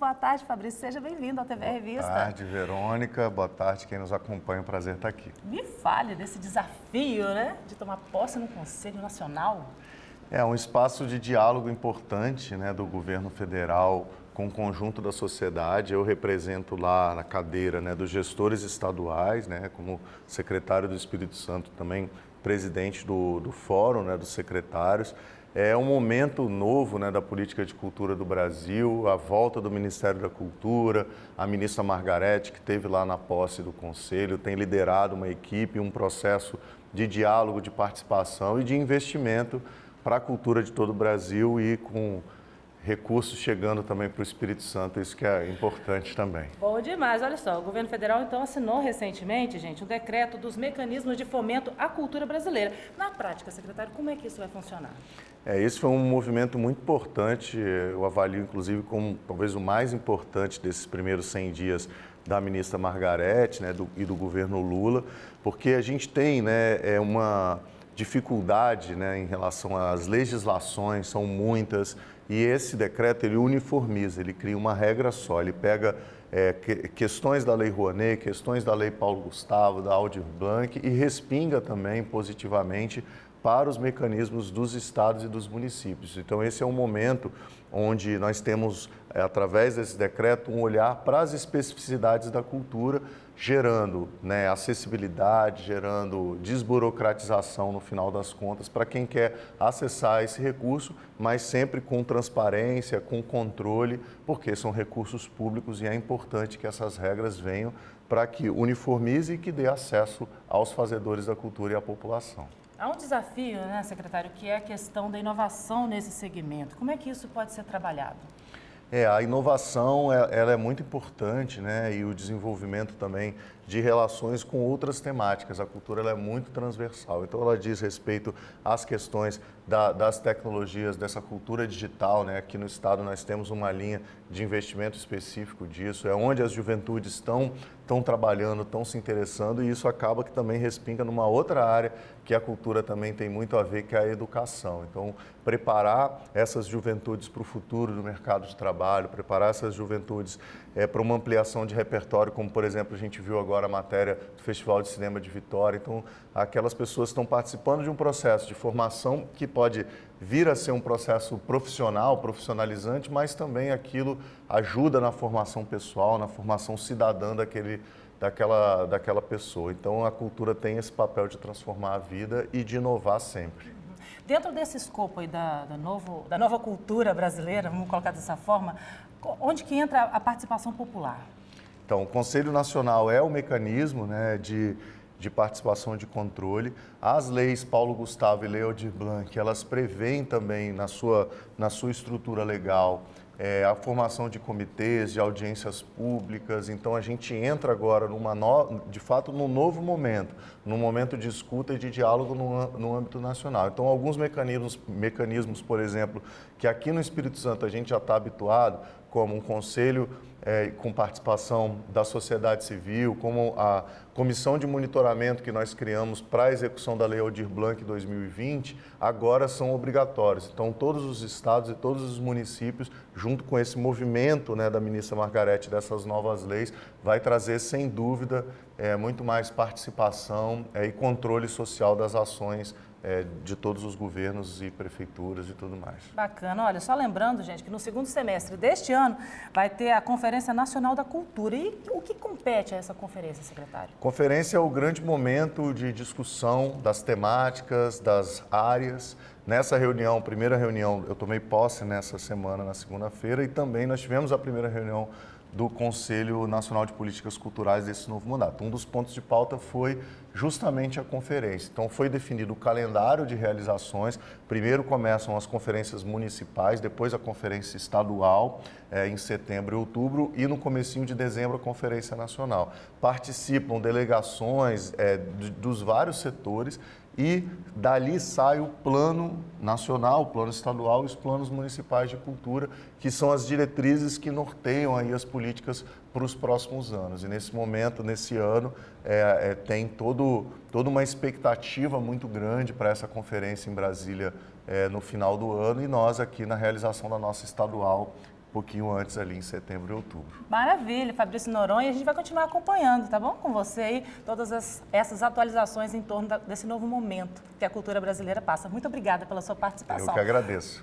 Boa tarde, Fabrício. Seja bem-vindo ao TV Revista. Boa tarde, Verônica. Boa tarde, quem nos acompanha. É um prazer estar aqui. Me fale desse desafio, né, de tomar posse no Conselho Nacional. É um espaço de diálogo importante, né, do governo federal com o conjunto da sociedade. Eu represento lá na cadeira, né, dos gestores estaduais, né, como secretário do Espírito Santo, também presidente do Fórum, né, dos secretários. É um momento novo, né, da política de cultura do Brasil, a volta do Ministério da Cultura, a ministra Margarete, que esteve lá na posse do Conselho, tem liderado uma equipe, um processo de diálogo, de participação e de investimento para a cultura de todo o Brasil e com recursos chegando também para o Espírito Santo, isso que é importante também. Bom demais, olha só, o governo federal então assinou recentemente, gente, um decreto dos mecanismos de fomento à cultura brasileira. Na prática, secretário, como é que isso vai funcionar? Esse foi um movimento muito importante, eu avalio inclusive como talvez o mais importante desses primeiros 100 dias da ministra Margarete, né, e do governo Lula, porque a gente tem, né, uma dificuldade, né, em relação às legislações, são muitas, e esse decreto ele uniformiza, ele cria uma regra só, ele pega questões da Lei Rouanet, questões da Lei Paulo Gustavo, da Aldir Blanc e respinga também positivamente para os mecanismos dos estados e dos municípios. Então esse é um momento onde nós temos, através desse decreto, um olhar para as especificidades da cultura, gerando, né, acessibilidade, gerando desburocratização no final das contas para quem quer acessar esse recurso, mas sempre com transparência, com controle, porque são recursos públicos e é importante que essas regras venham para que uniformize e que dê acesso aos fazedores da cultura e à população. Há um desafio, né, secretário, que é a questão da inovação nesse segmento. Como é que isso pode ser trabalhado? A inovação ela é muito importante, né? E o desenvolvimento também de relações com outras temáticas. A cultura ela é muito transversal, então ela diz respeito às questões das tecnologias, dessa cultura digital, né? Aqui no estado nós temos uma linha de investimento específico disso, é onde as juventudes estão trabalhando, estão se interessando e isso acaba que também respinga numa outra área que a cultura também tem muito a ver, que é a educação. Então, preparar essas juventudes para o futuro do mercado de trabalho, preparar essas juventudes para uma ampliação de repertório, como, por exemplo, a gente viu agora a matéria do Festival de Cinema de Vitória. Então, aquelas pessoas estão participando de um processo de formação que pode vir a ser um processo profissional, profissionalizante, mas também aquilo ajuda na formação pessoal, na formação cidadã daquela pessoa. Então, a cultura tem esse papel de transformar a vida e de inovar sempre. Dentro desse escopo aí da nova cultura brasileira, vamos colocar dessa forma, onde que entra a participação popular? Então, o Conselho Nacional é o mecanismo, né, de participação de controle. As leis Paulo Gustavo e Lei Aldir Blanc, elas prevêem também na sua estrutura legal a formação de comitês, de audiências públicas. Então, a gente entra agora, de fato, num novo momento, num momento de escuta e de diálogo no âmbito nacional. Então, alguns mecanismos, por exemplo, que aqui no Espírito Santo a gente já está habituado, como um conselho com participação da sociedade civil, como a comissão de monitoramento que nós criamos para a execução da Lei Aldir Blanc 2020, agora são obrigatórios. Então, todos os estados e todos os municípios, junto com esse movimento, né, da ministra Margarete dessas novas leis, vai trazer, sem dúvida, muito mais participação e controle social das ações de todos os governos e prefeituras e tudo mais. Bacana. Olha, só lembrando, gente, que no segundo semestre deste ano vai ter a Conferência Nacional da Cultura. E o que compete a essa conferência, secretário? Conferência é o grande momento de discussão das temáticas, das áreas. Nessa reunião, primeira reunião, eu tomei posse nessa semana, na segunda-feira, e também nós tivemos a primeira reunião do Conselho Nacional de Políticas Culturais desse novo mandato. Um dos pontos de pauta foi justamente a conferência. Então, foi definido o calendário de realizações. Primeiro começam as conferências municipais, depois a conferência estadual, em setembro e outubro, e no comecinho de dezembro a Conferência Nacional. Participam delegações dos vários setores e dali sai o plano nacional, o plano estadual e os planos municipais de cultura, que são as diretrizes que norteiam aí as políticas para os próximos anos. E nesse momento, nesse ano, tem toda uma expectativa muito grande para essa conferência em Brasília no final do ano, e nós aqui na realização da nossa estadual pouquinho antes ali em setembro e outubro. Maravilha, Fabrício Noronha. A gente vai continuar acompanhando, tá bom? Com você aí, todas essas atualizações em torno desse novo momento que a cultura brasileira passa. Muito obrigada pela sua participação. Eu que agradeço.